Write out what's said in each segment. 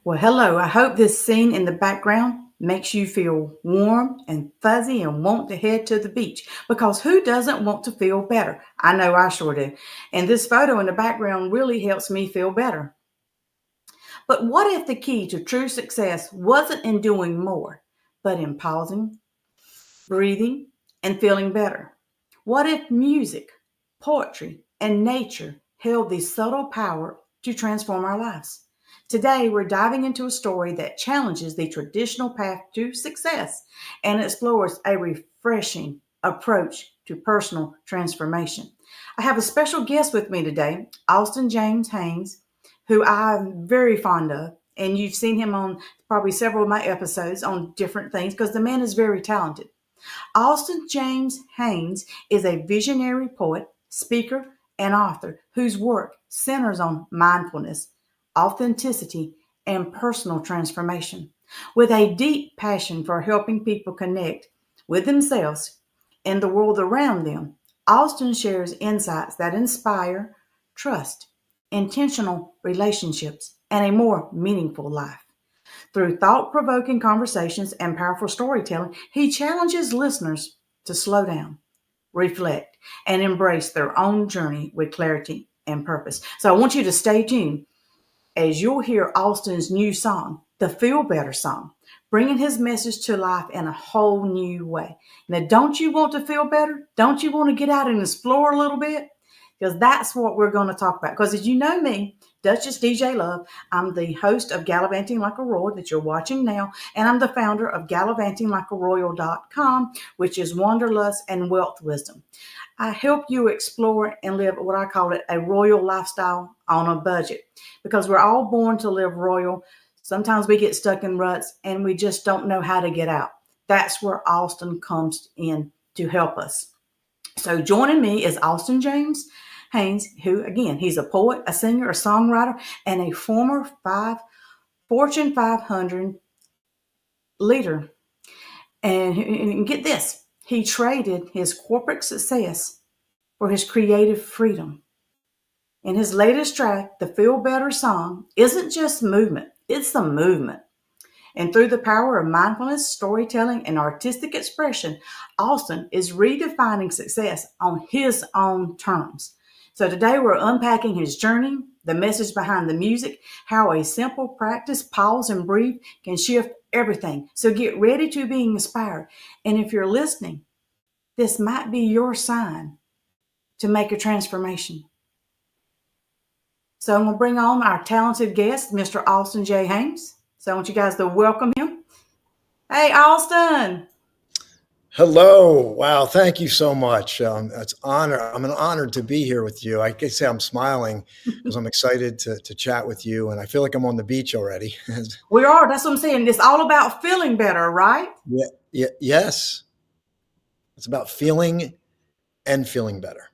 Well, hello. I hope this scene in the background makes you feel warm and fuzzy and want to head to the beach because who doesn't want to feel better? I know I sure do. And this photo in the background really helps me feel better. But what if the key to true success wasn't in doing more, but in pausing, breathing, and feeling better? What if music, poetry, and nature held the subtle power to transform our lives? Today, we're diving into a story that challenges the traditional path to success and explores a refreshing approach to personal transformation. I have a special guest with me today, Austin James Haines, who I'm very fond of. And you've seen him on probably several of my episodes on different things because the man is very talented. Austin James Haines is a visionary poet, speaker, and author whose work centers on mindfulness, authenticity, and personal transformation. With a deep passion for helping people connect with themselves and the world around them, Austin shares insights that inspire trust, intentional relationships, and a more meaningful life. Through thought provoking conversations and powerful storytelling, he challenges listeners to slow down, reflect, and embrace their own journey with clarity and purpose. So I want you to stay tuned as you'll hear Austin's new song, the Feel Better song, bringing his message to life in a whole new way. Now, don't you want to feel better? Don't you want to get out and explore a little bit? Because that's what we're going to talk about. Because as you know me, Duchess DJ Love, I'm the host of Gallivanting Like a Royal that you're watching now, and I'm the founder of gallivantinglikearoyal.com, which is wanderlust and wealth wisdom. I help you explore and live what I call it a royal lifestyle on a budget because we're all born to live royal. Sometimes we get stuck in ruts and we just don't know how to get out. That's where Austin comes in to help us. So joining me is Austin James Haines, who again, he's a poet, a singer, a songwriter, and a former Fortune 500 leader. And get this, he traded his corporate success for his creative freedom. In his latest track, the Feel Better song isn't just movement, it's the movement. And through the power of mindfulness, storytelling, and artistic expression, Austin is redefining success on his own terms. So today we're unpacking his journey, the message behind the music, how a simple practice, pause and breathe, can shift everything. So get ready to be inspired. And if you're listening, this might be your sign to make a transformation. So I'm going to bring on our talented guest, Mr. Austin J. Haines. So I want you guys to welcome him. Hey, Austin. Hello. Wow. Thank you so much. It's honor. I'm honored to be here with you. I can say I'm smiling because I'm excited to chat with you. And I feel like I'm on the beach already. We are. That's what I'm saying. It's all about feeling better, right? Yes. It's about feeling and feeling better.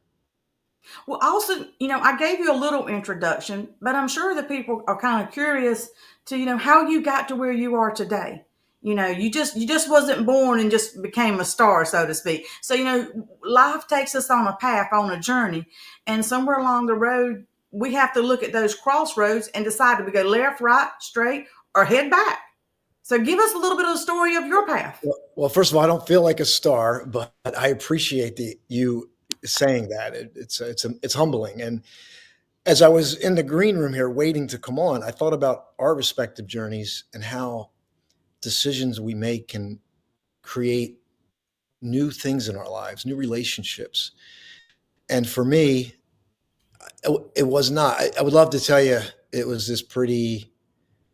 Well, Austin, I gave you a little introduction, but I'm sure that people are kind of curious to, how you got to where you are today. You just wasn't born and just became a star, so to speak. So, life takes us on a path, on a journey, and somewhere along the road, we have to look at those crossroads and decide if we go left, right, straight, or head back. So give us a little bit of the story of your path. Well, first of all, I don't feel like a star, but I appreciate you saying that. It's humbling. And as I was in the green room here waiting to come on, I thought about our respective journeys and how decisions we make can create new things in our lives, new relationships. And for me, it was not. I would love to tell you it was this pretty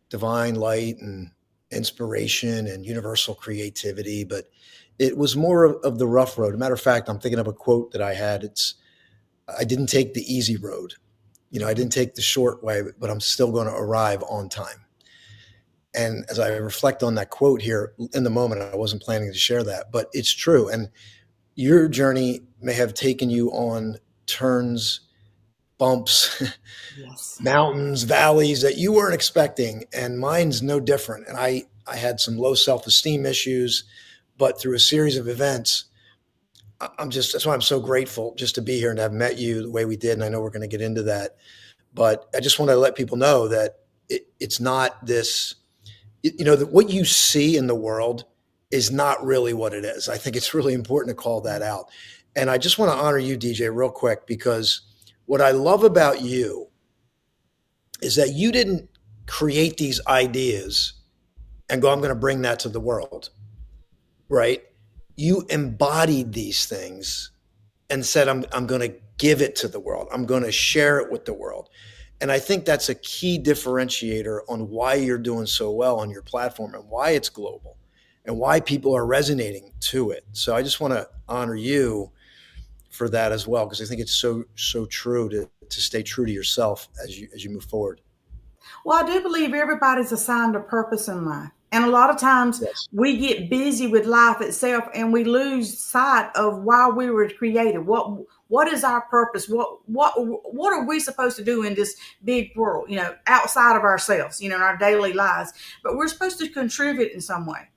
divine light and inspiration and universal creativity, but it was more of the rough road. As a matter of fact, I'm thinking of a quote that I had. I didn't take the easy road. I didn't take the short way, but I'm still going to arrive on time. And as I reflect on that quote here in the moment, I wasn't planning to share that, but it's true. And your journey may have taken you on turns, bumps, Yes. mountains, valleys that you weren't expecting. And mine's no different. And I had some low self-esteem issues, but through a series of events, that's why I'm so grateful just to be here and to have met you the way we did. And I know we're going to get into that, but I just want to let people know that it's not this, what you see in the world is not really what it is. I think it's really important to call that out. And I just want to honor you, DJ, real quick, because what I love about you is that you didn't create these ideas and go, I'm going to bring that to the world, right? You embodied these things and said, I'm going to give it to the world. I'm going to share it with the world. And I think that's a key differentiator on why you're doing so well on your platform and why it's global and why people are resonating to it. So I just want to honor you for that as well, because I think it's so true to stay true to yourself as you move forward. Well, I do believe everybody's assigned a purpose in life. And a lot of times Yes. we get busy with life itself and we lose sight of why we were created. What is our purpose? What are we supposed to do in this big world, outside of ourselves, in our daily lives? But we're supposed to contribute in some way.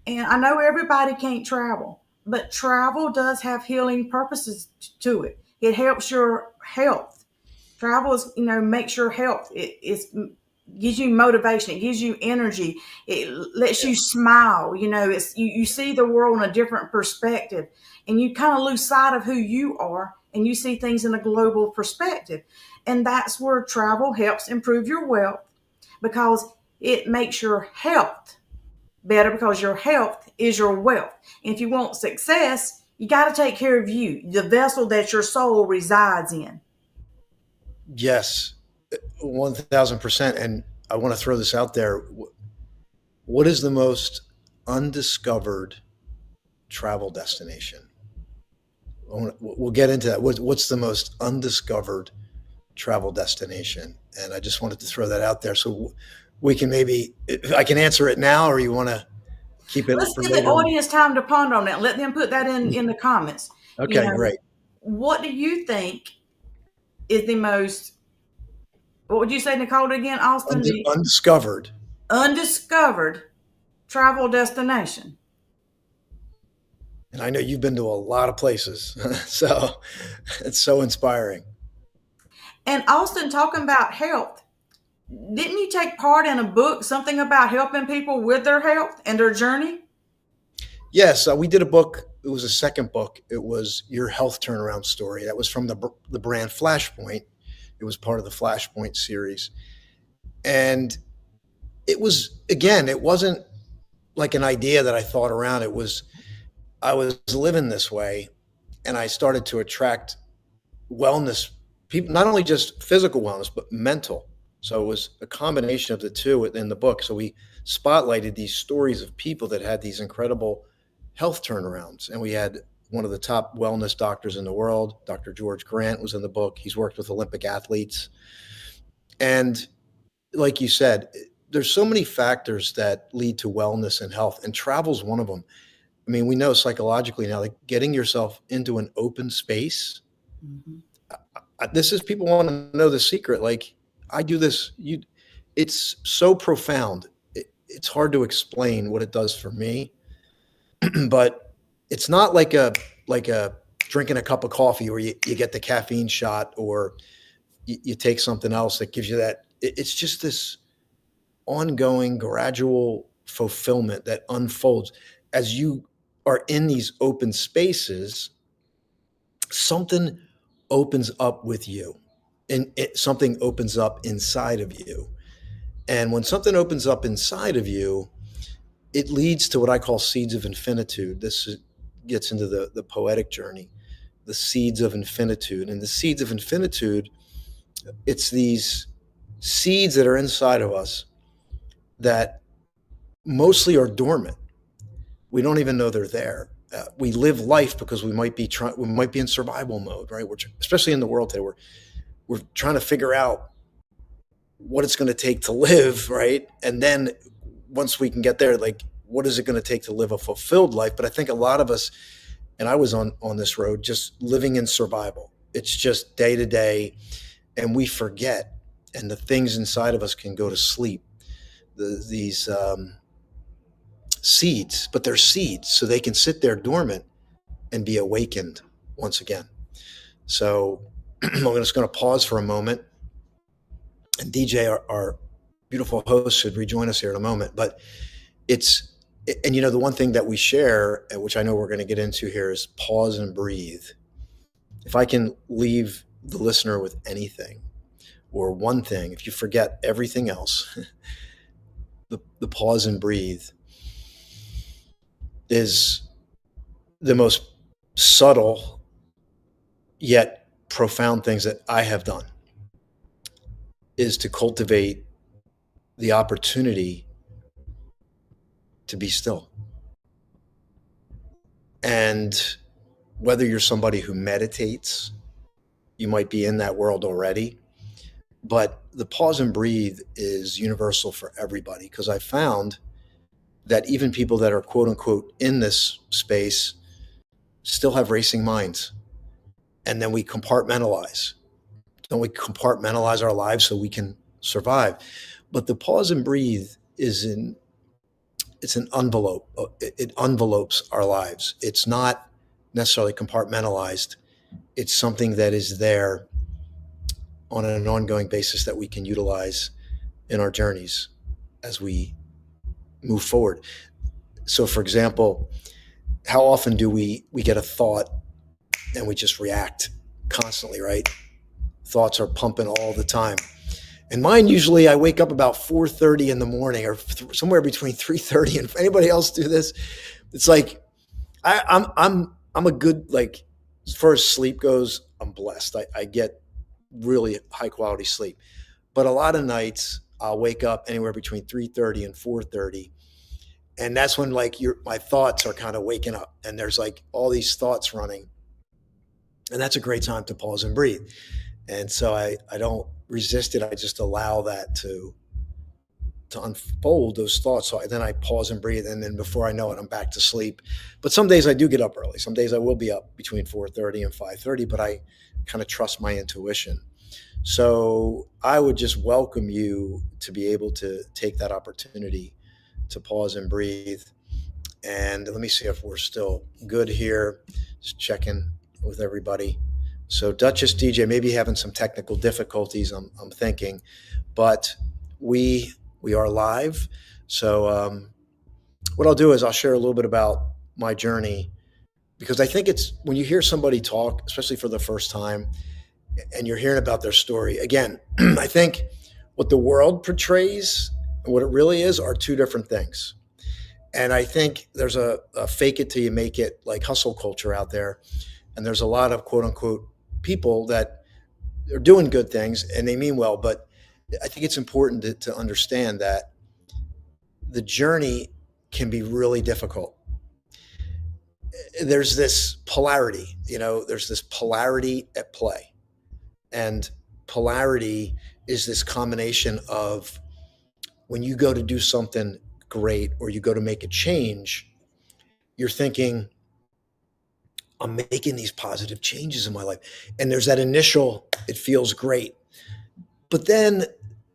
And I know everybody can't travel, but travel does have healing purposes to it. It helps your health. Travel is, makes your health. Gives you motivation. It gives you energy. It lets you smile. You see the world in a different perspective, and you kind of lose sight of who you are, and you see things in a global perspective. And that's where travel helps improve your wealth, because it makes your health better, because your health is your wealth. And if you want success, you got to take care of you, the vessel that your soul resides in. Yes, 1000%. And I want to throw this out there. What is the most undiscovered travel destination? We'll get into that. What's the most undiscovered travel destination? And I just wanted to throw that out there so we can maybe, I can answer it now, or you want to keep it Let's for give the later? audience time to ponder on that. Let them put that in the comments. You Okay, know, great. what do you think is the most, what would you say, Nicole, again, Austin? The Undiscovered. undiscovered travel destination. And I know you've been to a lot of places, so it's so inspiring. And Austin, talking about health, didn't you take part in a book, something about helping people with their health and their journey? Yes, we did a book. It was a second book. It was Your Health Turnaround Story. That was from the brand Flashpoint. It was part of the Flashpoint series. And it was, again, it wasn't like an idea that I thought around. I was living this way, and I started to attract wellness people, not only just physical wellness, but mental. So it was a combination of the two in the book. So we spotlighted these stories of people that had these incredible health turnarounds. And we had one of the top wellness doctors in the world, Dr. George Grant, was in the book. He's worked with Olympic athletes. And like you said, there's so many factors that lead to wellness and health, and travel's one of them. I mean, we know psychologically now, like getting yourself into an open space. Mhm. This is, people want to know the secret. Like, I do this. It's so profound. It's hard to explain what it does for me, but it's not like a drinking a cup of coffee where you get the caffeine shot, or you take something else that gives you that. It's just this ongoing, gradual fulfillment that unfolds as you are in these open spaces. Something opens up with you, and something opens up inside of you. And when something opens up inside of you, it leads to what I call seeds of infinitude. Gets into the poetic journey, the seeds of infinitude. And the seeds of infinitude, it's these seeds that are inside of us that mostly are dormant. We don't even know they're there. We live life because we might be in survival mode, right? Especially in the world today, we're trying to figure out what it's going to take to live, right? And then once we can get there, like, what is it going to take to live a fulfilled life? But I think a lot of us, and I was on this road, just living in survival. It's just day to day, and we forget, and the things inside of us can go to sleep. These seeds, but they're seeds, so they can sit there dormant and be awakened once again. So I'm just going to pause for a moment and DJ our beautiful host should rejoin us here in a moment. But it's, and the one thing that we share, which I know we're going to get into here, is pause and breathe. If I can leave the listener with anything or one thing, if you forget everything else, the pause and breathe is the most subtle yet profound things that I have done, is to cultivate the opportunity to be still. And whether you're somebody who meditates, you might be in that world already, but the pause and breathe is universal for everybody, because I found that even people that are quote unquote in this space still have racing minds. And then we compartmentalize. Don't we compartmentalize our lives so we can survive? But the pause and breathe it's an envelope. It envelopes our lives. It's not necessarily compartmentalized. It's something that is there on an ongoing basis that we can utilize in our journeys as we move forward. So, for example, how often do we get a thought and we just react constantly, right? Thoughts are pumping all the time. And mine, usually I wake up about 4:30 in the morning, or somewhere between 3:30. And if anybody else do this, it's like I'm a good, like, as far as sleep goes, I'm blessed. I get really high quality sleep. But a lot of nights I'll wake up anywhere between 3:30 and 4:30. And that's when, like, my thoughts are kind of waking up, and there's like all these thoughts running. And that's a great time to pause and breathe. And so I don't resist it. I just allow that to unfold, those thoughts. So then I pause and breathe, and then before I know it, I'm back to sleep. But some days I do get up early. Some days I will be up between 4:30 and 5:30, but I kind of trust my intuition. So I would just welcome you to be able to take that opportunity to pause and breathe. And let me see if we're still good here. Just checking with everybody. So Duchess DJ may be having some technical difficulties, I'm thinking, but we are live. So what I'll do is I'll share a little bit about my journey, because I think it's, when you hear somebody talk, especially for the first time, and you're hearing about their story, again, I think what the world portrays and what it really is are two different things. And I think there's a fake it till you make it, like, hustle culture out there. And there's a lot of quote unquote people that are doing good things and they mean well. But I think it's important to understand that the journey can be really difficult. There's this polarity, there's this polarity at play. And polarity is this combination of, when you go to do something great or you go to make a change, you're thinking, I'm making these positive changes in my life. And there's that initial, it feels great. But then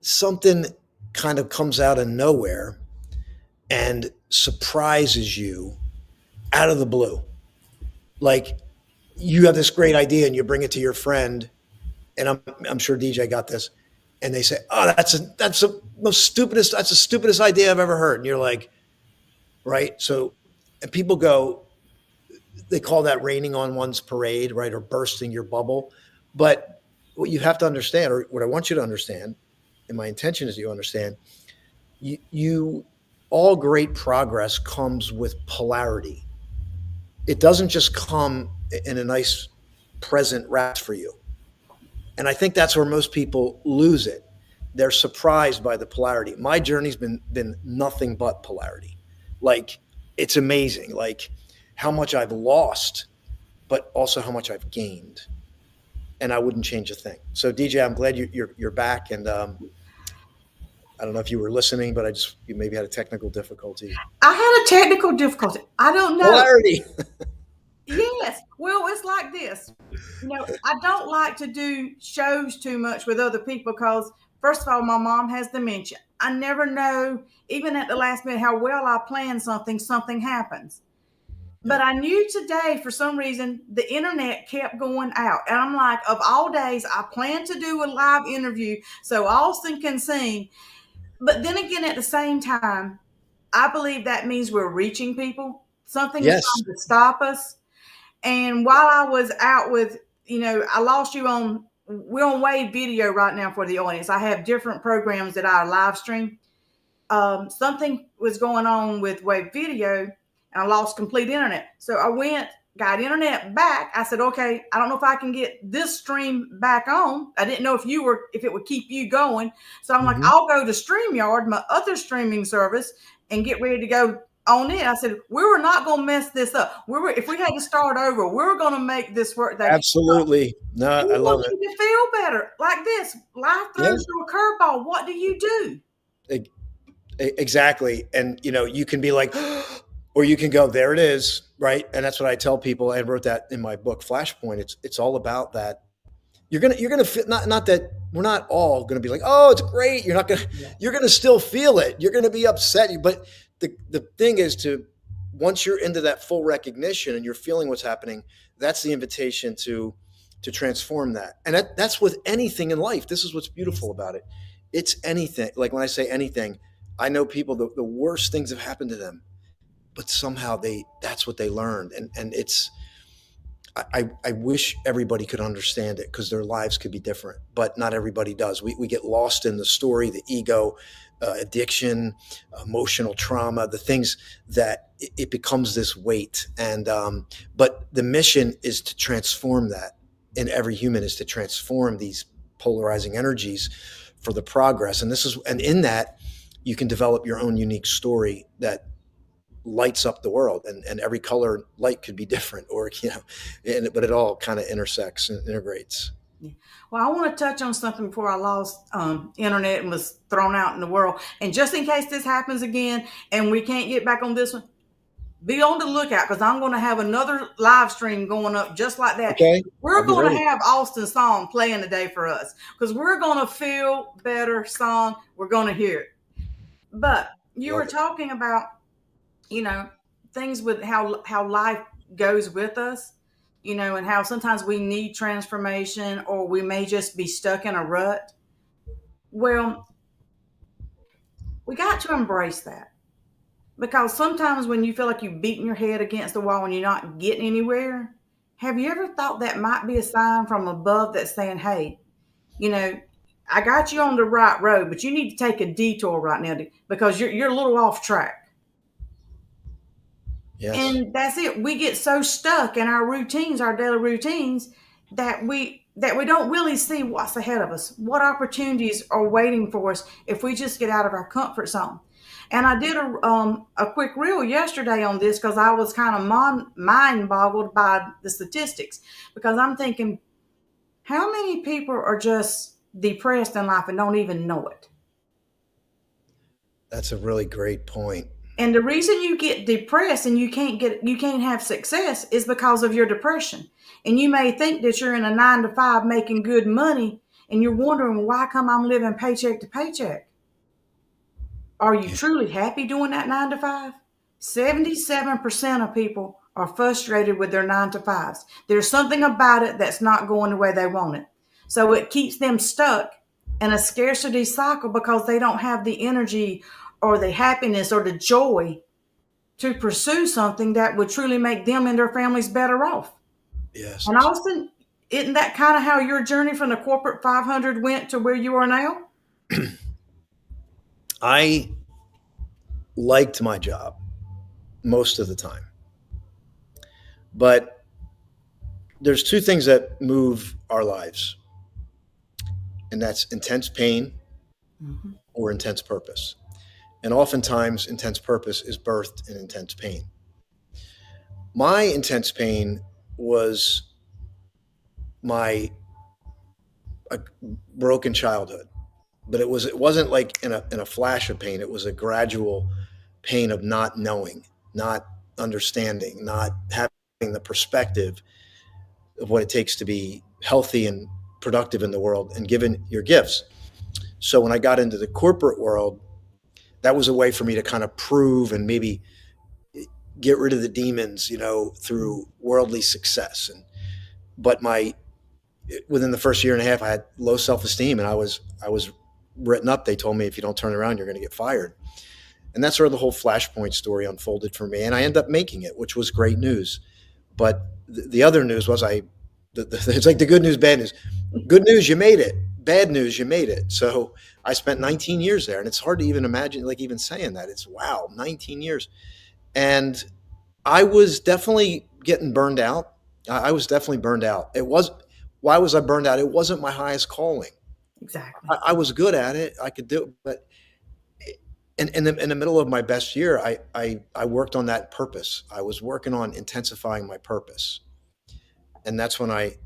something kind of comes out of nowhere and surprises you out of the blue. Like, you have this great idea and you bring it to your friend, and I'm sure DJ got this, and they say, "Oh, that's the stupidest idea I've ever heard." And you're like, right? So, and people go, they call that raining on one's parade, right? Or bursting your bubble. But what you have to understand, or what I want you to understand, and my intention is you understand, you all great progress comes with polarity. It doesn't just come in a nice present wrapped for you. And I think that's where most people lose it. They're surprised by the polarity. My journey's been nothing but polarity. Like, it's amazing, like, how much I've lost, but also how much I've gained. And I wouldn't change a thing. So DJ, I'm glad you're back. And I don't know if you were listening, but you maybe had a technical difficulty. I had a technical difficulty. I don't know. Polarity. Yes. Well, it's like this. I don't like to do shows too much with other people because, first of all, my mom has dementia. I never know, even at the last minute, how well I plan something happens. But I knew today, for some reason, the internet kept going out. And I'm like, of all days, I plan to do a live interview so Austin can sing. But then again, at the same time, I believe that means we're reaching people. Something's Yes. trying to stop us. And while I was out with, I lost you on, we're on Wave Video right now for the audience. I have different programs that I live stream. Something was going on with Wave Video and I lost complete internet. So I went, got internet back. I said, okay, I don't know if I can get this stream back on. I didn't know if it would keep you going. So I'm like, Hmm. I'll go to StreamYard, my other streaming service, and get ready to go on it. I said, we were not going to mess this up. If we had to start over, we were going to make this work. Though, Absolutely. No, and I we love want it. you to feel better. Like this, life Yeah. throws you a curveball. What do you do? E- exactly. And you can be like, or you can go, there it is, right? And that's what I tell people. I wrote that in my book, Flashpoint. It's all about that. You're gonna feel, not that we're not all gonna be like, oh, it's great. Yeah. You're gonna still feel it. You're gonna be upset. But the thing is, to once you're into that full recognition and you're feeling what's happening, that's the invitation to transform that. And that's with anything in life. This is what's Yes. beautiful about it. It's anything. Like when I say anything, I know people, the worst things have happened to them, but somehow that's what they learned. And it's, I wish everybody could understand it because their lives could be different, but not everybody does. We get lost in the story, the ego, addiction, emotional trauma, the things that it becomes this weight. And but the mission is to transform that. In every human is to transform these polarizing energies for the progress. And in that, you can develop your own unique story that lights up the world, and every color light could be different, or but it all kind of intersects and integrates. Yeah. Well, I want to touch on something before I lost internet and was thrown out in the world. And just in case this happens again and we can't get back on this one, be on the lookout because I'm going to have another live stream going up just like that. Okay, I'll We're be going to ready. have Austin's song playing today for us because we're going to feel better song. We're going to hear it. But you were Love it. talking about, you know, things with how life goes with us, and how sometimes we need transformation or we may just be stuck in a rut. Well, we got to embrace that because sometimes when you feel like you're beating your head against the wall and you're not getting anywhere, have you ever thought that might be a sign from above that's saying, hey, you know, I got you on the right road, but you need to take a detour right now because you're a little off track. Yes. And that's it. We get so stuck in our routines, our daily routines, that we don't really see what's ahead of us, what opportunities are waiting for us if we just get out of our comfort zone. And I did a quick reel yesterday on this because I was kind of mind boggled by the statistics because I'm thinking, how many people are just depressed in life and don't even know it? That's a really great point. And the reason you get depressed and you can't have success is because of your depression. And you may think that you're in a 9 to 5 making good money and you're wondering why come I'm living paycheck to paycheck. Are you Yeah. truly happy doing that 9 to 5? 77% of people are frustrated with their 9 to 5s. There's something about it that's not going the way they want it. So it keeps them stuck in a scarcity cycle because they don't have the energy or the happiness or the joy to pursue something that would truly make them and their families better off. Yes. And Austin, isn't that kind of how your journey from the corporate 500 went to where you are now? I liked my job most of the time, but there's two things that move our lives, and that's intense pain Mm-hmm. or intense purpose. And oftentimes, intense purpose is birthed in intense pain. My intense pain was my broken childhood, but it wasn't like in a flash of pain. It was a gradual pain of not knowing, not understanding, not having the perspective of what it takes to be healthy and productive in the world and given your gifts. So when I got into the corporate world, that was a way for me to kind of prove and maybe get rid of the demons, through worldly success. And but my within the first year and a half, I had low self esteem, and I was written up. They told me if you don't turn around, you're going to get fired. And that's where the whole Flashpoint story unfolded for me. And I ended up making it, which was great news. But the other news was it's like the good news, bad news. Good news, you made it. Bad news, you made it. So I spent 19 years there. And it's hard to even imagine, like even saying that. It's wow, 19 years. And I was definitely getting burned out. I was definitely burned out. Why was I burned out? It wasn't my highest calling. Exactly. I was good at it. I could do it, but in the middle of my best year, I worked on that purpose. I was working on intensifying my purpose, and that's when I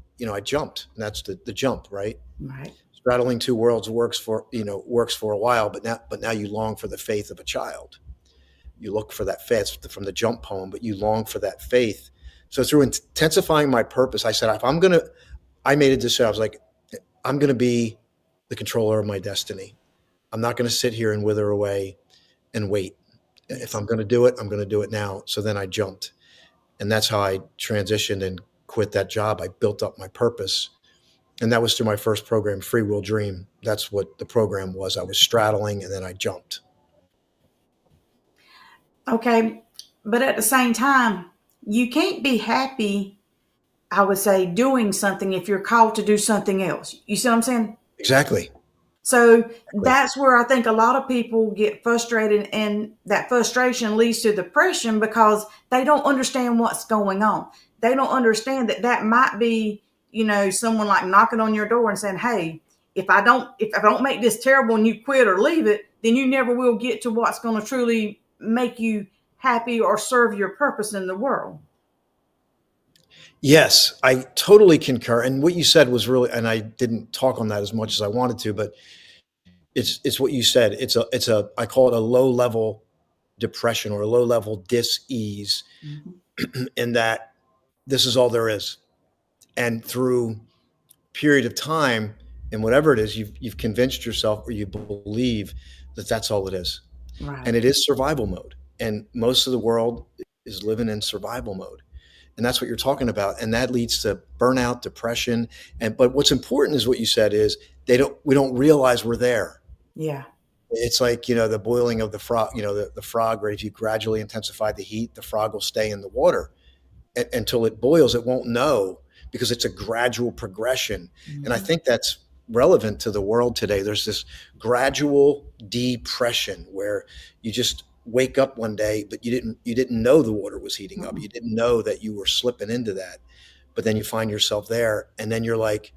jumped. And that's the jump, right? Right. Straddling two worlds works for a while, but now you long for the faith of a child. You look for that faith from the jump poem, but you long for that faith. So through intensifying my purpose, I said, if I'm gonna, I made a decision. I was like, I'm gonna be the controller of my destiny. I'm not gonna sit here and wither away and wait. If Yes. I'm gonna do it, I'm gonna do it now. So then I jumped, and that's how I transitioned and quit that job. I built up my purpose, and that was through my first program, Free Will Dream. That's what the program was. I was straddling, and then I jumped. Okay. But at the same time, you can't be happy, I would say, doing something if you're called to do something else. You see what I'm saying? Exactly. So Exactly. that's where I think a lot of people get frustrated, and that frustration leads to depression because they don't understand what's going on. They don't understand that that might be, someone like knocking on your door and saying, "Hey, if I don't make this terrible and you quit or leave it, then you never will get to what's going to truly make you happy or serve your purpose in the world." Yes, I totally concur. And what you said was really, and I didn't talk on that as much as I wanted to, but it's what you said. It's a I call it a low level depression or a low level dis-ease Mhm. in that this is all there is. And through period of time and whatever it is, you've convinced yourself or you believe that that's all it is. Right. And it is survival mode. And most of the world is living in survival mode. And that's what you're talking about. And that leads to burnout, depression. But what's important is what you said is we don't realize we're there. Yeah. It's like, the boiling of the frog, the frog, right? If you gradually intensify the heat, the frog will stay in the water until it boils. It won't know because it's a gradual progression. And I Mhm. think that's relevant to the world today. There's this gradual depression where you just wake up one day, but you didn't know the water was heating up. Mm-mm. You didn't know that you were slipping into that. But then you find yourself there, and then you're like,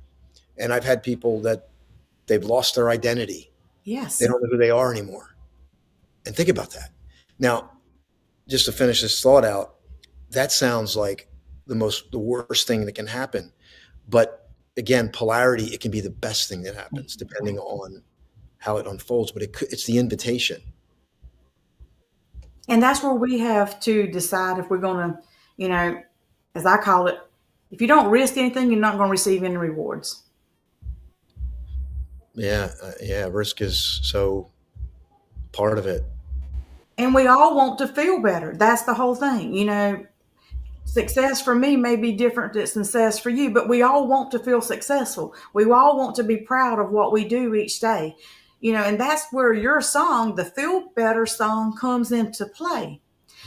and I've had people that they've lost their identity. They Yes. don't know who they are anymore. And think about that. Now, just to finish this thought out, that sounds like the worst thing that can happen. But again, polarity, it can be the best thing that happens depending on how it unfolds. But it's the invitation. And that's where we have to decide if we're going to, you know, as I call it, if you don't risk anything, you're not going to receive any rewards. Yeah, yeah. Risk is so part of it. And we all want to feel better. That's the whole thing. Success for me may be different than success for you, but we all want to feel successful. We all want to be proud of what we do each day. And that's where your song, the Feel Better song, comes into play.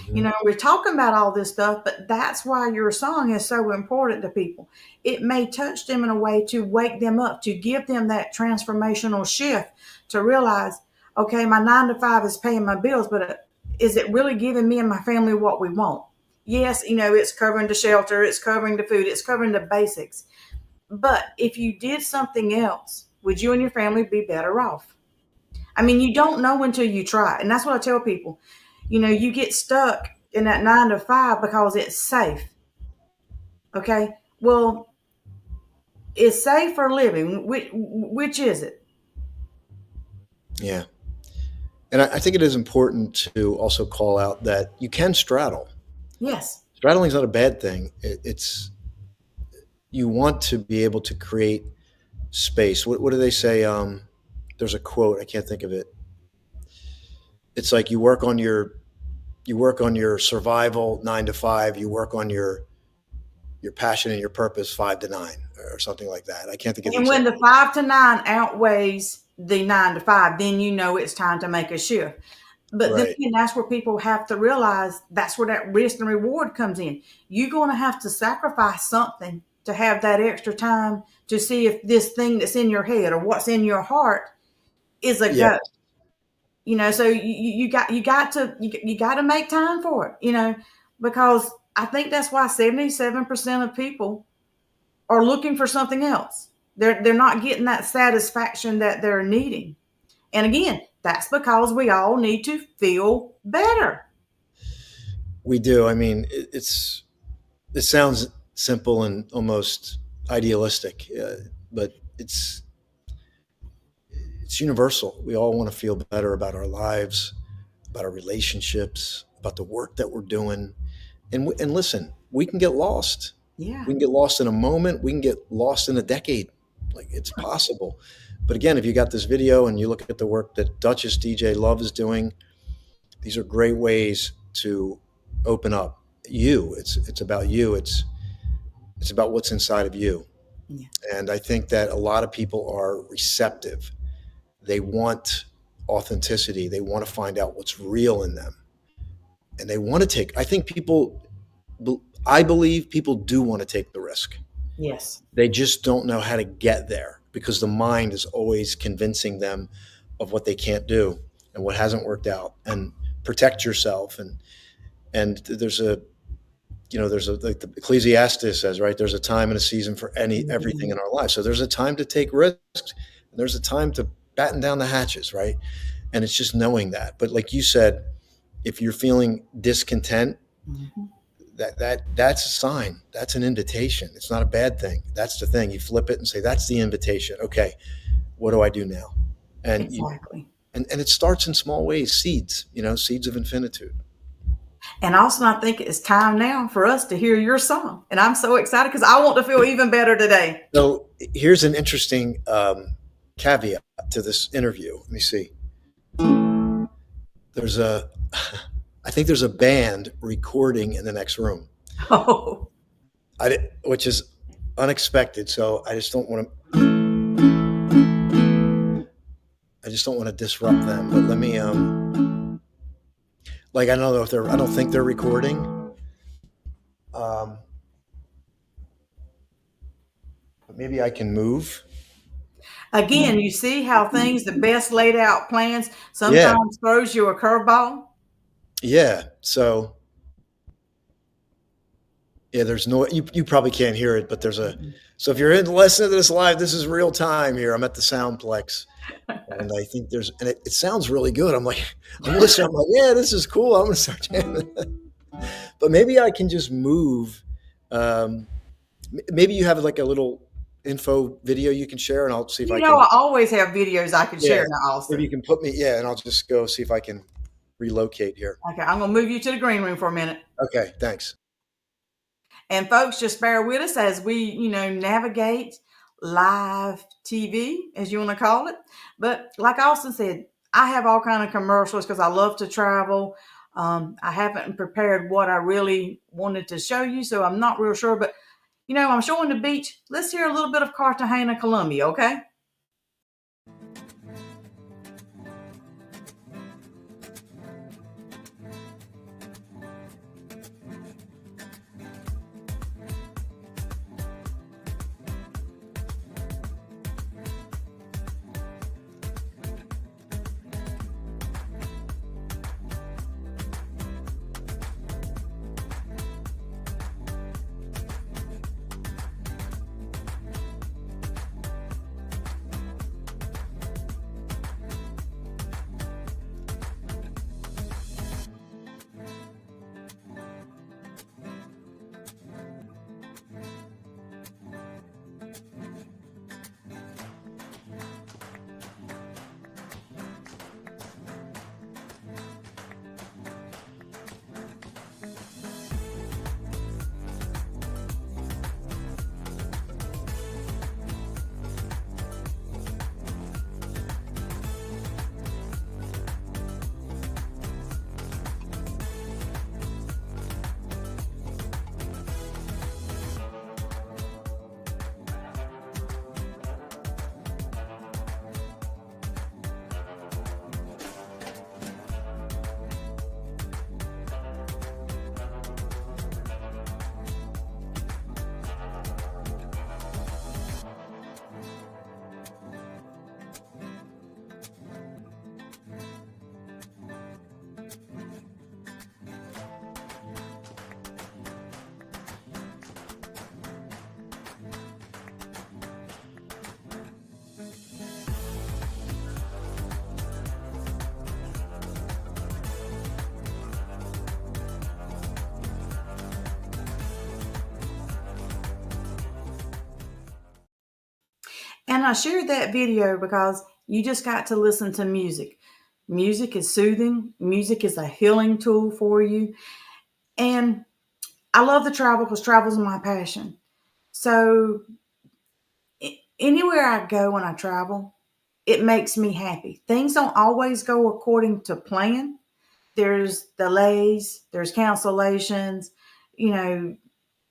Mhm. We're talking about all this stuff, but that's why your song is so important to people. It may touch them in a way to wake them up, to give them that transformational shift to realize, okay, my 9 to 5 is paying my bills, but is it really giving me and my family what we want? Yes, it's covering the shelter, it's covering the food, it's covering the basics. But if you did something else, would you and your family be better off? I mean, you don't know until you try. And that's what I tell people. You get stuck in that 9 to 5 because it's safe. Okay. Well, it's safe for living. Which is it? Yeah. And I think it is important to also call out that you can straddle. Yes. Straddling is not a bad thing. It's you want to be able to create space. What do they say? There's a quote. I can't think of it. It's like you work on your survival 9 to 5. You work on your passion and your purpose 5 to 9 or something like that. I can't think of the And when exact. the 5 to 9 outweighs the 9 to 5, then you know it's time to make a shift. But then Right. again, that's where people have to realize that's where that risk and reward comes in. You're going to have to sacrifice something to have that extra time to see if this thing that's in your head or what's in your heart is a Yeah. go. So you got to make time for it. Because I think that's why 77% of people are looking for something else. They're not getting that satisfaction that they're needing. And again, that's because we all need to feel better. We do. I mean, it sounds simple and almost idealistic, but it's universal. We all want to feel better about our lives, about our relationships, about the work that we're doing. And listen, we can get lost. Yeah. We can get lost in a moment. We can get lost in a decade. Like, it's possible. But again, if you got this video and you look at the work that Duchess DJ Love is doing, these are great ways to open up you. It's about you. It's about what's inside of you. Yeah. And I think that a lot of people are receptive. They want authenticity. They want to find out what's real in them. And they want to take, I believe people do want to take the risk. Yes. They just don't know how to get there because the mind is always convincing them of what they can't do and what hasn't worked out. And protect yourself. And there's like the Ecclesiastes says, right? There's a time and a season for everything in our life. So there's a time to take risks, and there's a time to batten down the hatches, right? And it's just knowing that. But like you said, if you're feeling discontent, Mhm. that's a sign. That's an invitation. It's not a bad thing. That's the thing. You flip it and say, that's the invitation. Okay, what do I do now? And Exactly. and it starts in small ways, seeds, seeds of infinitude. And also, I think it's time now for us to hear your song. And I'm so excited because I want to feel even better today. So here's an interesting caveat to this interview. Let me see. I think there's a band recording in the next room. Oh, Which is unexpected. So I just don't want to disrupt them. But let me like, I don't know I don't think they're recording. But maybe I can move. again, you see how the best laid out plans Yeah. sometimes throws you a curveball? Yeah. So yeah, there's no, you probably can't hear it, but so if you're listening to this live, this is real time here. I'm at the Soundplex, and I think and it sounds really good. I'm listening. I'm like, yeah, this is cool. I'm going to start jamming. But maybe I can just move. Maybe you have like a little info video you can share, and I'll see if I can. I always have videos I can share now, Maybe you Austin. can put me, and I'll just go see if I can relocate here. Okay, I'm going to move you to the green room for a minute. Okay, thanks. And folks, just bear with us as we, navigate live TV, as you want to call it. But like Austin said, I have all kind of commercials because I love to travel. I haven't prepared what I really wanted to show you, so I'm not real sure. But, I'm showing the beach. Let's hear a little bit of Cartagena, Colombia, okay? And I shared that video because you just got to listen to music. Music is soothing, music is a healing tool for you. And I love to travel because travel is my passion. So anywhere I go when I travel, it makes me happy. Things don't always go according to plan. There's delays, there's cancellations, you know,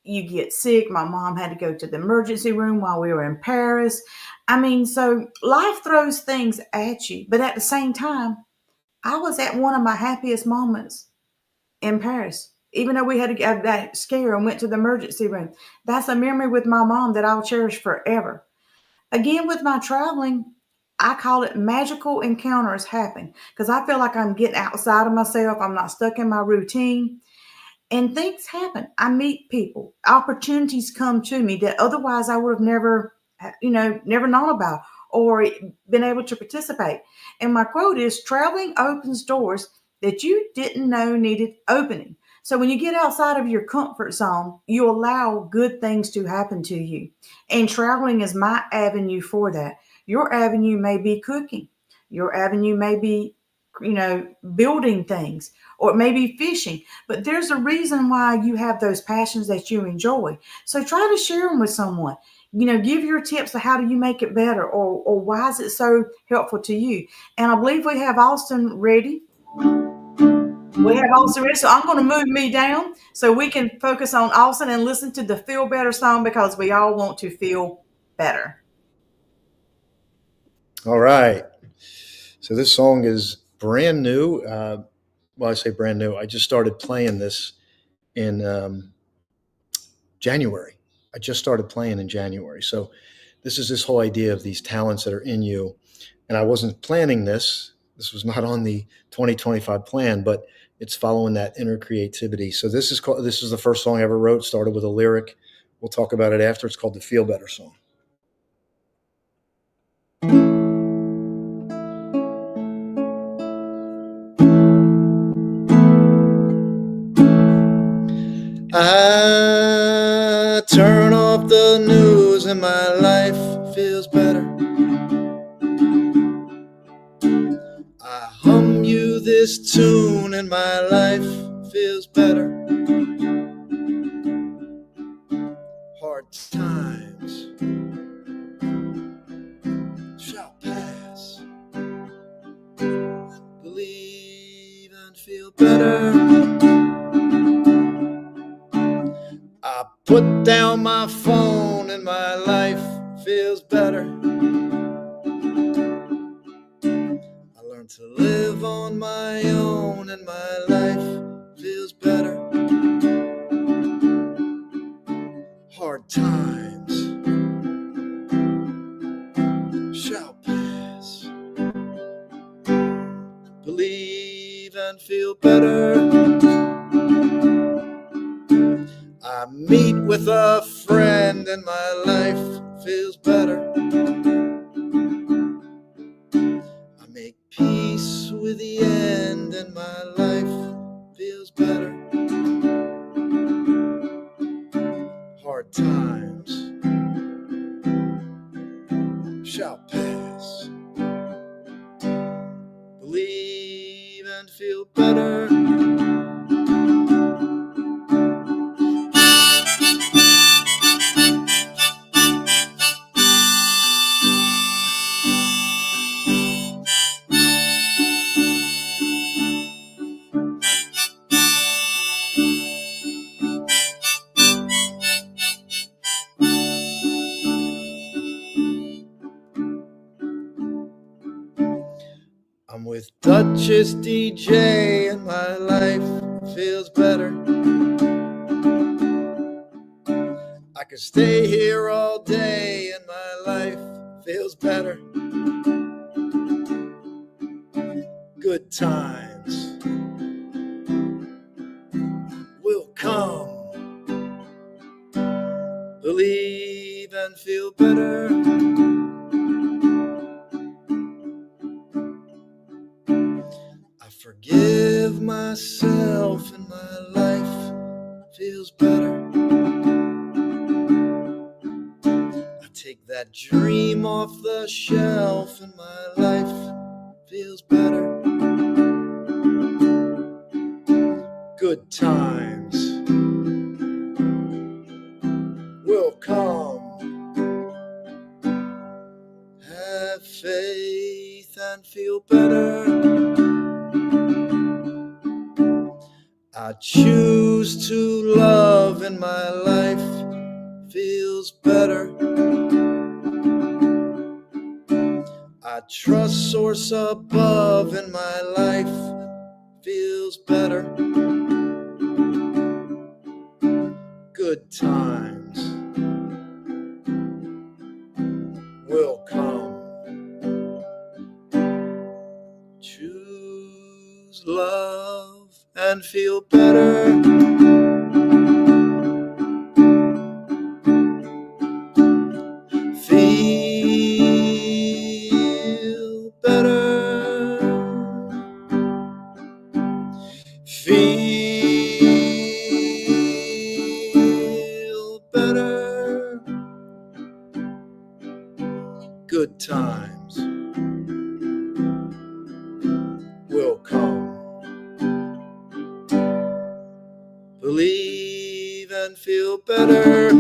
you get sick. My mom had to go to the emergency room while we were in Paris. I mean, so life throws things at you, but at the same time, I was at one of my happiest moments in Paris. Even though we had to get that scare and went to the emergency room, that's a memory with my mom that I'll cherish forever. Again, with my traveling, I call it magical encounters happen because I feel like I'm getting outside of myself. I'm not stuck in my routine and things happen. I meet people, opportunities come to me that otherwise I would have never, never known about or been able to participate. And my quote is traveling opens doors that you didn't know needed opening. So when you get outside of your comfort zone, you allow good things to happen to you. And traveling is my avenue for that. Your avenue may be cooking. Your avenue may be, building things, or it may be fishing, but there's a reason why you have those passions that you enjoy. So try to share them with someone. Give your tips to how do you make it better, or why is it so helpful to you. And I believe we have Austin ready. We have Austin ready, so I'm going to move me down so we can focus on Austin and listen to the Feel Better song because we all want to feel better. All right. So this song is brand new. Well, I say brand new. I just started playing this in January. I just started playing in January. So this is this whole idea of these talents that are in you. And I wasn't planning this. This was not on the 2025 plan, but it's following that inner creativity. So this is the first song I ever wrote. Started with a lyric. We'll talk about it after. It's called the Feel Better song. I turn off the news and my life feels better. I hum you this tune and my life feels better. Hard times shall pass. Believe and feel better. I put down my phone and my life feels better. I learned to live on my own and my life feels better. Hard times shall pass. Believe and feel better. I meet with a friend and my life feels better. I make peace with the end and my life feels better. Hard times shall pass. Believe and feel better. I'm with Duchess DJ and my life feels better. I could stay here all day and my life feels better. Good times will come. Believe and feel better. I forgive myself and my life feels better. I take that That dream off the shelf and my life feels better. Good times will come. Have faith and feel better. I choose to love and my life feels better. I trust source above and my life feels better. Good times will come. Choose love and feel better. Feel better. Feel better. Good times will come. Believe and feel better.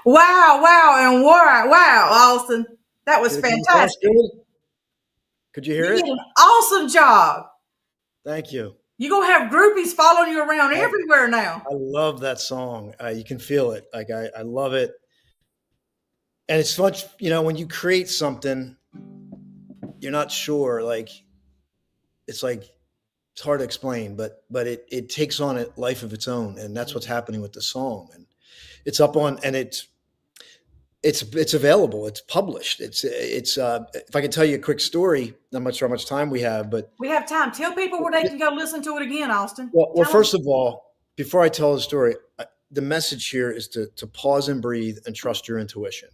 Wow, wow, and wow, wow, Austin. That was Did it come across fantastic. good? Could you hear You it? did an awesome job. Thank you. You're going to have groupies following you around I, everywhere now. I love that song. You can feel it. Like I love it. And it's fun, when you create something, you're not sure. It's like it's hard to explain, but it takes on a life of its own, and that's what's happening with the song. And it's up on, and it's available. It's published. It's if I can tell you a quick story, I'm not sure how much time we have, but We have time. Tell people where they can go listen to it again, Austin. well, Tell them. first of all, before I tell the story, the message here is to pause and breathe and trust your intuition.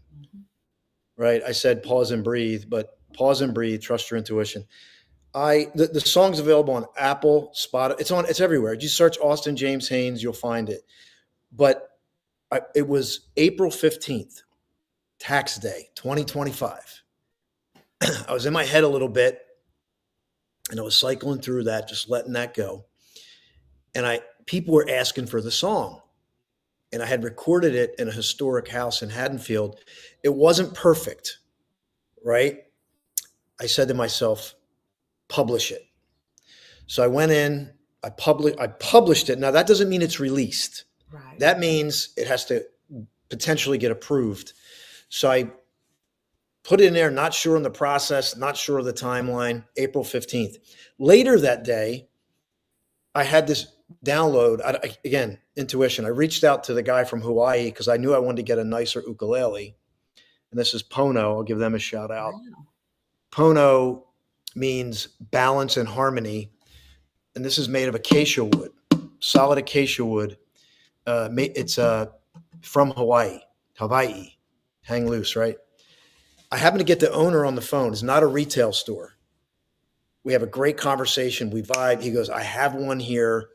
Right? I said pause and breathe, but pause and breathe, trust your intuition. The song's available on Apple, Spotify. It's everywhere. You search Austin James Haines, you'll find it. But it was April 15th, tax day, 2025. I was in my head a little bit, and I was cycling through that, just letting that go. And people were asking for the song, and I had recorded it in a historic house in Haddonfield. It wasn't perfect, right? I said to myself, publish it. So I went in, I published it. Now that doesn't mean it's released. Right. That means it has to potentially get approved. So I put it in there, not sure on the process, not sure of the timeline, April 15th. Later that day, I had this download. Again, intuition. I reached out to the guy from Hawaii because I knew I wanted to get a nicer ukulele. And this is Pono. I'll give them a shout out. Wow. Pono means balance and harmony. And this is made of acacia wood, solid acacia wood. It's from Hawaii, hang loose, right? I happen to get the owner on the phone. It's not a retail store. We have a great conversation. We vibe. He goes, I have one here.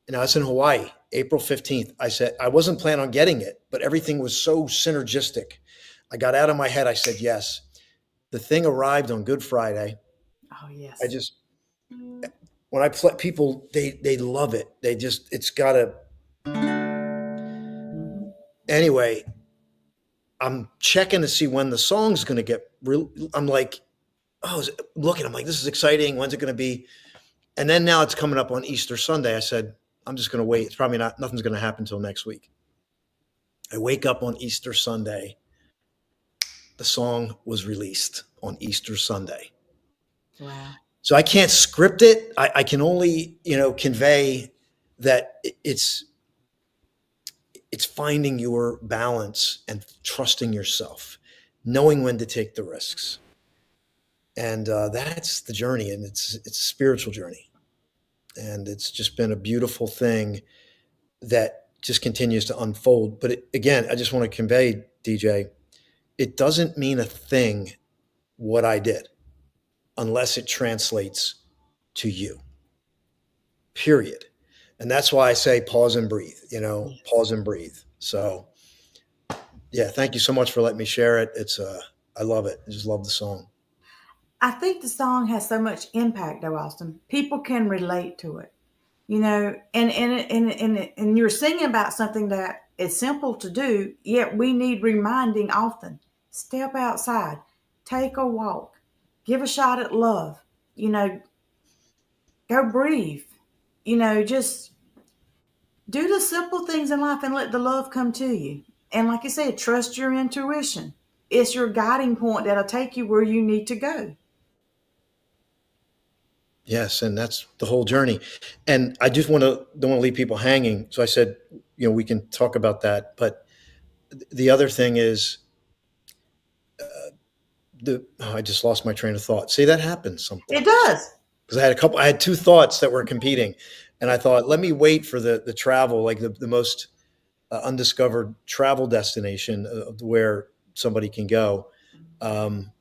Now it's in Hawaii, April 15th. I said, I wasn't planning on getting it, but everything was so synergistic. I got out of my head. I said, yes. The thing arrived on Good Friday. Oh, yes. When I play, people, they love it. It's got a, anyway, I'm checking to see when the song's going to get real. I'm like, I'm like, this is exciting. When's it going to be? And then now it's coming up on Easter Sunday. I said, I'm just going to wait. It's probably nothing's going to happen until next week. I wake up on Easter Sunday. The song was released on Easter Sunday. Wow. So I can't script it. I can only, convey that it's finding your balance and trusting yourself, knowing when to take the risks. And that's the journey. And it's a spiritual journey. And it's just been a beautiful thing. that just continues to unfold. But again, I just want to convey, DJ, it doesn't mean a thing what I did unless it translates to you, period. And that's why I say pause and breathe, Yes. pause and breathe. So, yeah, thank you so much for letting me share it. I love it. I just love the song. I think the song has so much impact, though, Austin. People can relate to it, and you're singing about something that is simple to do, yet we need reminding often. Step outside, take a walk, give a shot at love, you know, go breathe, just do the simple things in life and let the love come to you. And like I said, trust your intuition. It's your guiding point that'll take you where you need to go. Yes, and that's the whole journey. And I just want to don't want to leave people hanging. So I said, we can talk about that. But the other thing is I just lost my train of thought. See, that happens It sometimes does. because I had two thoughts that were competing, and I thought, let me wait for the travel, like the most undiscovered travel destination where somebody can go. Um,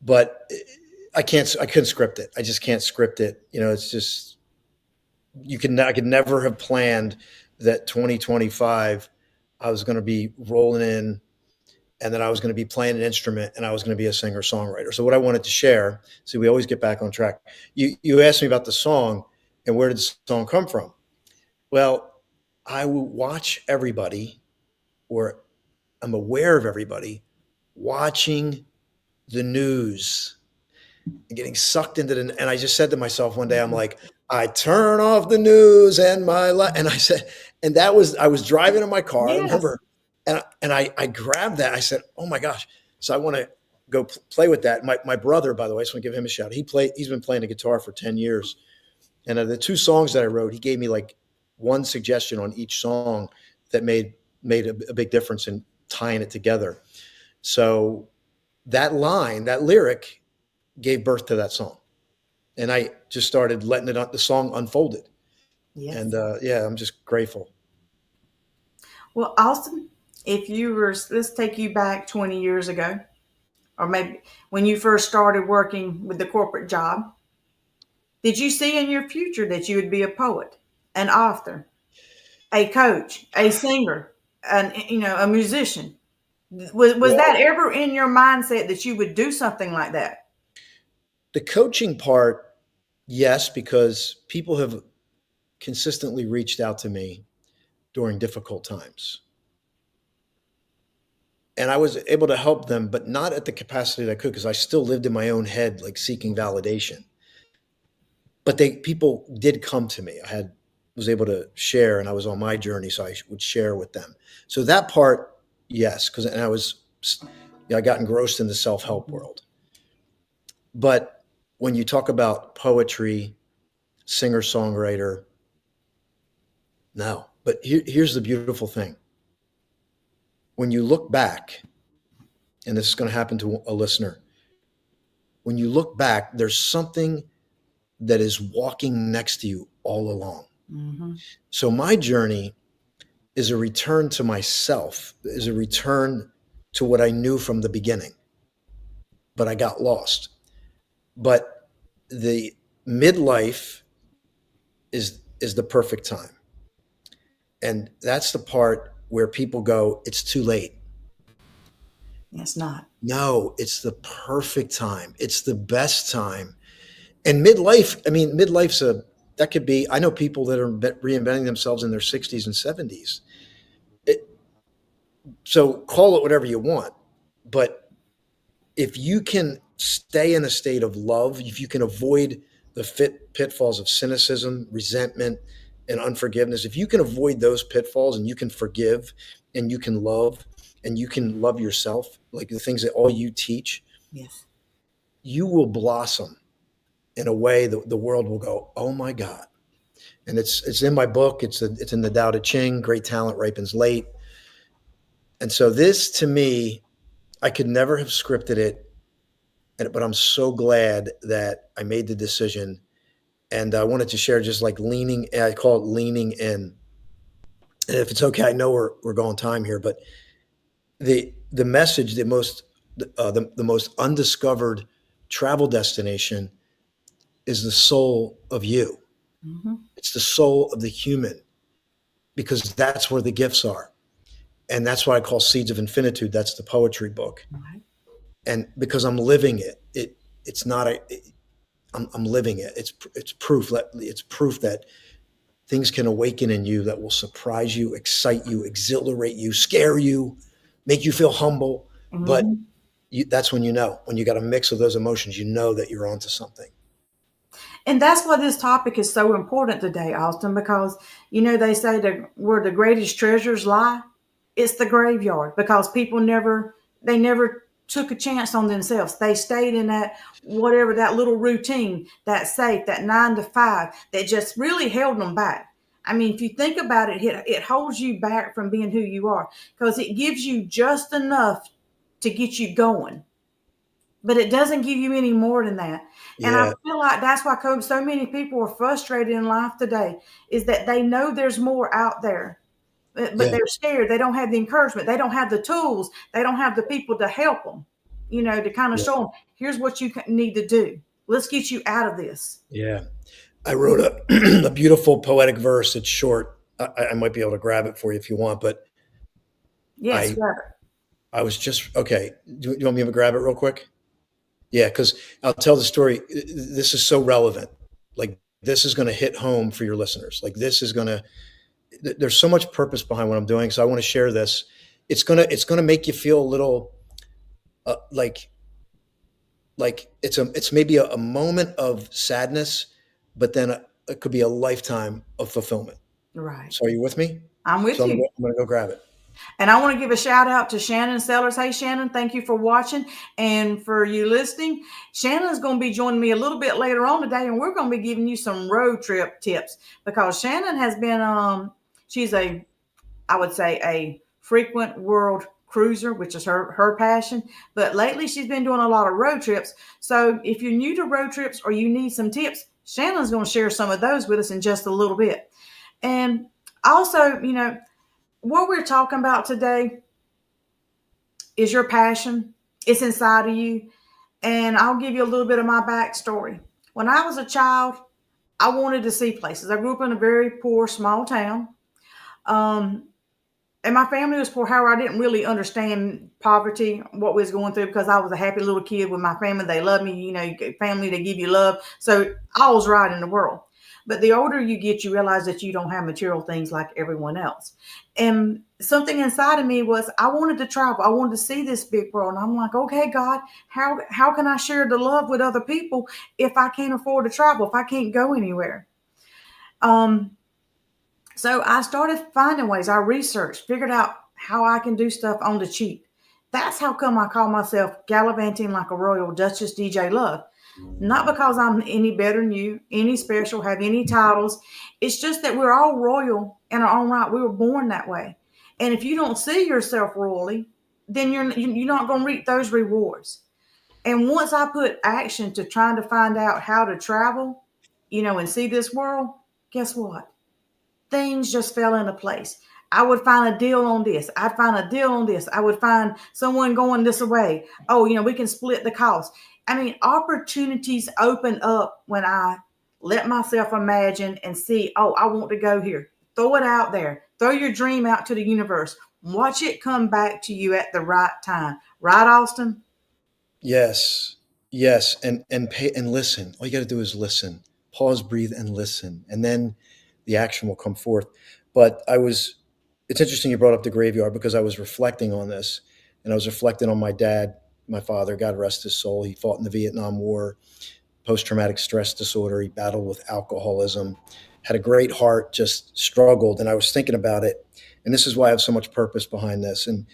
but I couldn't script it. I just can't script it. It's just I could never have planned that 2025 I was going to be rolling in and then I was going to be playing an instrument and I was going to be a singer songwriter. So what I wanted to share, see, we always get back on track. You asked me about the song and where did the song come from? Well, I will watch everybody, or I'm aware of everybody watching the news and getting sucked into the. And I just said to myself one day, I'm like, I turn off the news and my life. And I said, and that was I was driving in my car. I Yes. remember, and I grabbed that. I said, oh my gosh. So I want to go play with that. My brother, by the way, I just want to give him a shout. He's been playing the guitar for 10 years, and of the two songs that I wrote, he gave me like one suggestion on each song that made a big difference in tying it together. So that line, that lyric, gave birth to that song, and I just started letting the song unfolded. And Yes. yeah, I'm just grateful. Well, Austin, if you were, let's take you back 20 years ago, or maybe when you first started working with the corporate job, did you see in your future that you would be a poet, an author, a coach, a singer, a musician? Was that Well, ever in your mindset that you would do something like that? the coaching part, yes, because people have consistently reached out to me during difficult times. And I was able to help them, but not at the capacity that I could because I still lived in my own head, like seeking validation. But people did come to me. I had was able to share, and I was on my journey, so I would share with them. So that part, yes, because and I was, I got engrossed in the self help Mhm. world. But when you talk about poetry, singer songwriter, no. But here's the beautiful thing: when you look back, and this is going to happen to a listener, when you look back, there's something that is walking next to you all along. Mhm. So my journey is a return to myself, is a return to what I knew from the beginning, but I got lost. But the midlife is the perfect time. And that's the part where people go, it's too late. It's not. No, it's the perfect time. It's the best time. And midlife, I mean, midlife's that could be, I know people that are reinventing themselves in their 60s and 70s. It, so call it whatever you want. But if you can stay in a state of love, if you can avoid the pitfalls of cynicism, resentment, and unforgiveness, if you can avoid those pitfalls and you can forgive and you can love and you can love yourself, like the things that all you teach, Yes. you will blossom in a way that the world will go, oh my God. And it's in my book. It's in the Tao Te Ching. Great talent ripens late. And so this, to me, I could never have scripted it, but I'm so glad that I made the decision. and I wanted to share just like leaning. I call it leaning in. And if it's okay, I know we're going time here, but the message, the most undiscovered travel destination is the soul of you. Mm-hmm. It's the soul of the human because that's where the gifts are, and that's why I call Seeds of Infinitude. That's the poetry book, Right. and because I'm living it, it's not a. I'm living it. It's proof. It's proof that things can awaken in you that will surprise you, excite you, exhilarate you, scare you, make you feel humble. But Mm-hmm. that's when you know, when you got a mix of those emotions, you know that you're onto something. And that's why this topic is so important today, Austin, because they say that where the greatest treasures lie, it's the graveyard because people never took a chance on themselves. They stayed in that whatever that little routine, that safe, that 9 to 5 that just really held them back. I mean, if you think about it, it holds you back from being who you are because it gives you just enough to get you going, but it doesn't give you any more than that. And I Yeah, feel like that's why so many people are frustrated in life today is that they know there's more out there, but yeah, they're scared. They don't have the encouragement. They don't have the tools. They don't have the people to help them, to kind of yeah, show them, here's what you need to do. Let's get you out of this. yeah. I wrote a, a beautiful poetic verse. It's short. I might be able to grab it for you if you want, but Yes, I brother. I was just okay. Do you want me to grab it real quick? Yeah, because I'll tell the story. This is so relevant. Like this is going to hit home for your listeners. Like this is going to. There's so much purpose behind what I'm doing, so I want to share this. It's gonna make you feel a little like it's maybe a moment of sadness, but then it could be a lifetime of fulfillment. Right. So are you with me? I'm So with you. I'm gonna go grab it. And I want to give a shout out to Shannon Sellers. Hey, Shannon, thank you for watching and for you listening. Shannon's going to be joining me a little bit later on today, and we're going to be giving you some road trip tips because Shannon has been, she's I would say, a frequent world cruiser, which is her passion. But lately, she's been doing a lot of road trips. So if you're new to road trips or you need some tips, Shannon's going to share some of those with us in just a little bit. And also, what we're talking about today is your passion. It's inside of you. And I'll give you a little bit of my backstory. When I was a child, I wanted to see places. I grew up in a very poor, small town. Um, and my family was poor. However, I didn't really understand poverty, what we was going through, because I was a happy little kid with my family. They love me, you get family, they give you love. So I was right in the world. But the older you get, you realize that you don't have material things like everyone else. And something inside of me was I wanted to travel. I wanted to see this big world. And I'm like, okay, God, how can I share the love with other people if I can't afford to travel, if I can't go anywhere? Um, so I started finding ways. I researched, figured out how I can do stuff on the cheap. That's how come I call myself Gallivanting Like a Royal Duchess DJ Love. Not because I'm any better than you, any special, have any titles. It's just that we're all royal in our own right. We were born that way. And if you don't see yourself royally, then you're not going to reap those rewards. And once I put action to trying to find out how to travel, and see this world, guess what? Things just fell into place. I would find a deal on this. I'd find a deal on this. I would find someone going this way. Oh, we can split the cost. I mean, opportunities open up when I let myself imagine and see, oh, I want to go here. Throw it out there. Throw your dream out to the universe. Watch it come back to you at the right time. Right, Austin? Yes, yes, and pay and listen. All you got to do is listen, pause, breathe, and listen, and then the action will come forth. But I was. It's interesting you brought up the graveyard because I was reflecting on this, and I was reflecting on my dad, my father. God rest his soul. He fought in the Vietnam War, post traumatic stress disorder. He battled with alcoholism, had a great heart, just struggled. And I was thinking about it. And this is why I have so much purpose behind this. And,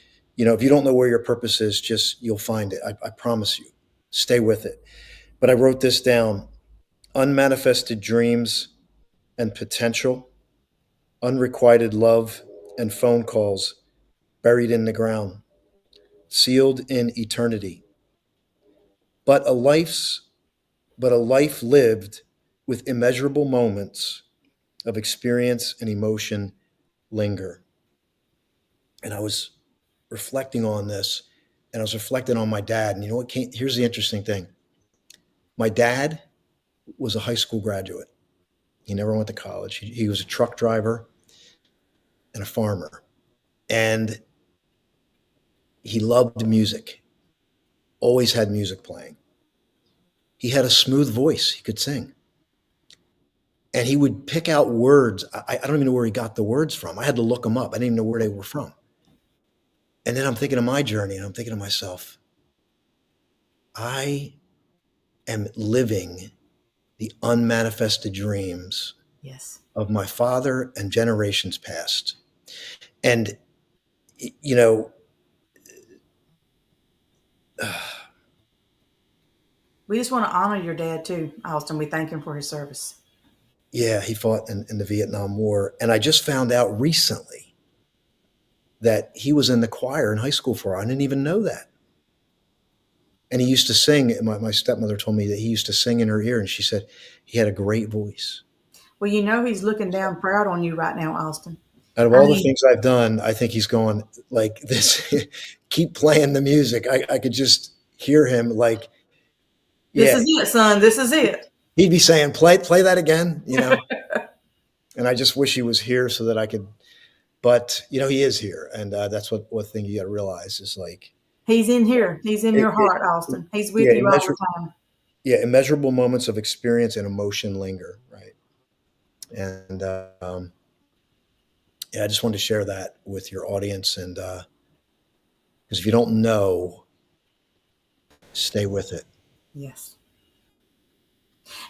if you don't know where your purpose is, just you'll find it. I promise you. Stay with it. But I wrote this down: unmanifested dreams and potential, unrequited love and phone calls buried in the ground, sealed in eternity. But a life's but a life lived with immeasurable moments of experience and emotion linger. And I was reflecting on this, and I was reflecting on my dad. And you know what? Here's the interesting thing. My dad was a high school graduate. He never went to college. He was a truck driver and a farmer. And he loved music, always had music playing. He had a smooth voice. He could sing. And he would pick out words. I don't even know where he got the words from. I had to look them up. I didn't even know where they were from. And then I'm thinking of my journey, and I'm thinking to myself, I am living the unmanifested dreams Yes. of my father and generations past. And, you know, We just want to honor your dad too, Austin. We thank him for his service. yeah, he fought in the Vietnam War. And I just found out recently that he was in the choir in high school for. I didn't even know that. And he used to sing. My stepmother told me that he used to sing in her ear, and she said he had a great voice. Well, you know he's looking down proud on you right now, Austin. Out of I all the mean, things I've done, I think he's going like this. Keep playing the music. I could just hear him like, this yeah, is it, son. This is it. he'd be saying, play that again, you know. And I just wish he was here so that I could. But you know, he is here, and that's what thing you got to realize is like, He's in here. He's in it, your it, heart, Austin. He's with yeah, you all the time. yeah, immeasurable moments of experience and emotion linger, right? And yeah, I just wanted to share that with your audience, and because if you don't know, stay with it. Yes.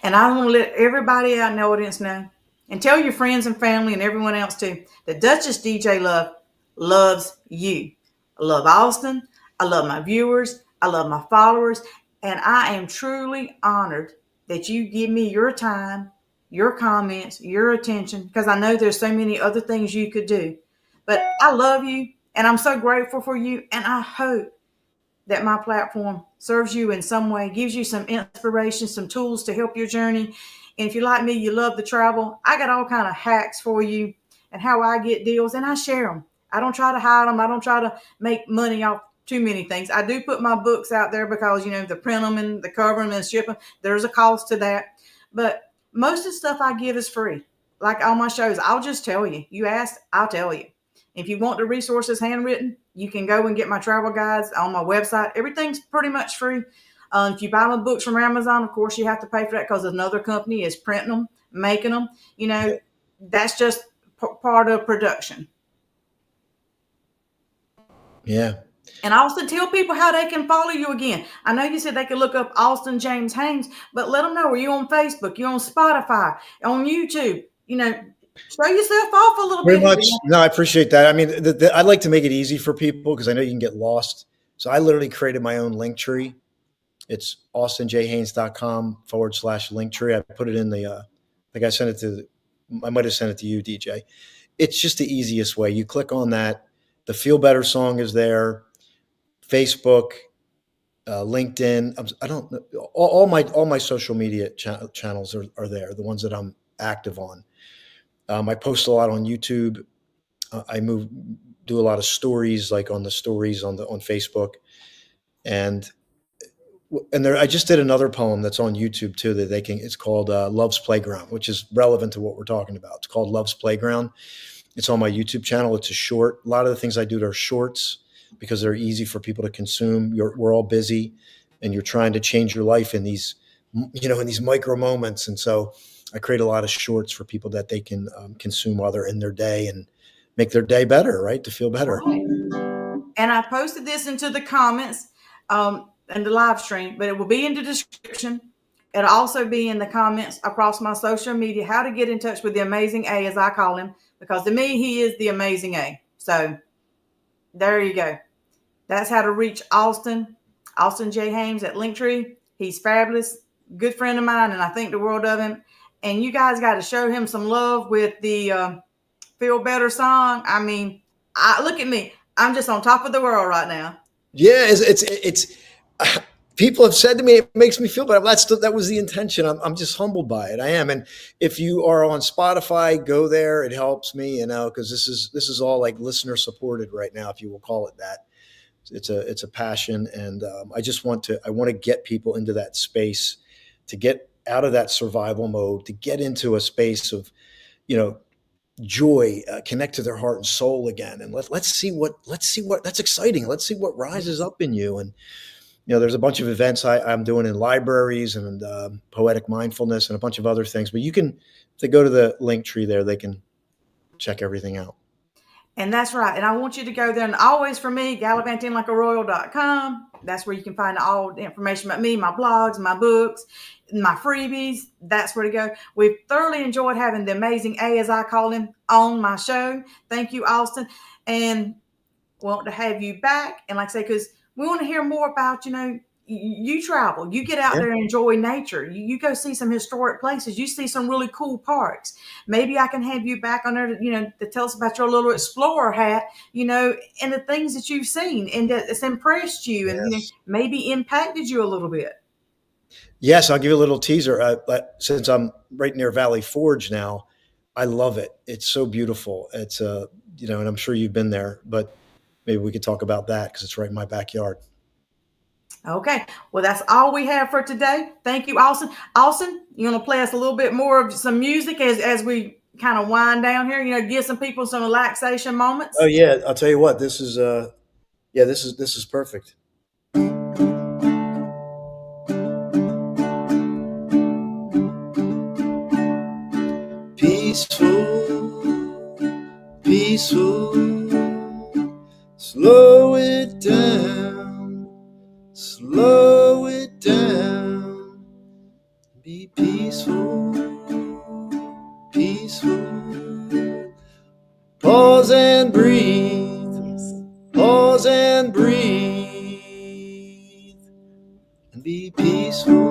And I want to let everybody out in the audience know, and tell your friends and family and everyone else too, that Duchess DJ Love loves you. I love Austin. I love my viewers. I love my followers. And I am truly honored that you give me your time, your comments, your attention, because I know there's so many other things you could do. But I love you and I'm so grateful for you. And I hope that my platform serves you in some way, gives you some inspiration, some tools to help your journey. And if you're like me, you love to travel, I got all kind of hacks for you and how I get deals, and I share them. I don't try to hide them. I don't try to make money off too many things. I do put my books out there because, you know, the print them and the cover them and ship them, there's a cost to that. But most of the stuff I give is free. Like all my shows, I'll just tell you. You asked, I'll tell you. If you want the resources handwritten, you can go and get my travel guides on my website. Everything's pretty much free. If you buy my books from Amazon, of course, you have to pay for that because another company is printing them, making them. You Yeah, know, that's just part of production. yeah. And I also tell people how they can follow you again. I know you said they could look up Austin James Haines, but let them know, are you on Facebook? You on Spotify, on YouTube? You know, show yourself off a little Very bit here. much. No, I appreciate that. I mean, I'd like to make it easy for people because I know you can get lost. So I literally created my own link tree. It's austinjhaines.com/link tree. I put it in the, I think I sent it to, I might have sent it to you, DJ. It's just the easiest way. You click on that. The Feel Better song is there. Facebook, LinkedIn. I don't know. All my social media channels are there. The ones that I'm active on. I post a lot on YouTube. I do a lot of stories, like on the stories on Facebook, and there. I just did another poem that's on YouTube too that they can. It's called Love's Playground, which is relevant to what we're talking about. It's called Love's Playground. It's on my YouTube channel. It's a short. A lot of the things I do are shorts because they're easy for people to consume. We're all busy, and you're trying to change your life in these, in these micro moments. And so I create a lot of shorts for people that they can consume while they're in their day and make their day better, right? To feel better. Right. And I posted this into the comments and the live stream, but it will be in the description. It'll also be in the comments across my social media, how to get in touch with the amazing A, as I call him, because to me, he is the amazing A. So there you go. That's how to reach Austin J. Haines at Linktree. He's fabulous, good friend of mine, and I think the world of him. And you guys got to show him some love with the Feel Better song. I mean, look at me. I'm just on top of the world right now. Yeah, it's people have said to me, it makes me feel better. That was the intention. I'm just humbled by it. I am. And if you are on Spotify, go there. It helps me, because this is all like listener supported right now, if you will call it that. It's a passion, and I want to get people into that space, to get out of that survival mode, to get into a space of, joy, connect to their heart and soul again, and let's see what that's exciting. Let's see what rises up in you. And there's a bunch of events I'm doing in libraries and poetic mindfulness and a bunch of other things. But if they go to the link tree there, they can check everything out. And that's right. And I want you to go there. And always for me, gallivantinglikearoyal.com. That's where you can find all the information about me, my blogs, my books, my freebies. That's where to go. We've thoroughly enjoyed having the amazing A, as I call him, on my show. Thank you, Austin. And want to have you back. And like I say, because we want to hear more about, you travel, you get out Yeah. there and enjoy nature. You go see some historic places. You see some really cool parks. Maybe I can have you back on there to tell us about your little explorer hat, and the things that you've seen and that's impressed you and Yes. maybe impacted you a little bit. Yes, I'll give you a little teaser. Since I'm right near Valley Forge now, I love it. It's so beautiful. It's and I'm sure you've been there, but maybe we could talk about that because it's right in my backyard. Okay. Well, that's all we have for today. Thank you, Austin. Austin, you want to play us a little bit more of some music as we kind of wind down here, give some people some relaxation Oh moments? yeah, I'll tell you what. This is perfect. Peaceful, peaceful. Slow it down, slow it down. Be peaceful, peaceful. Pause and breathe, pause and breathe. And be peaceful.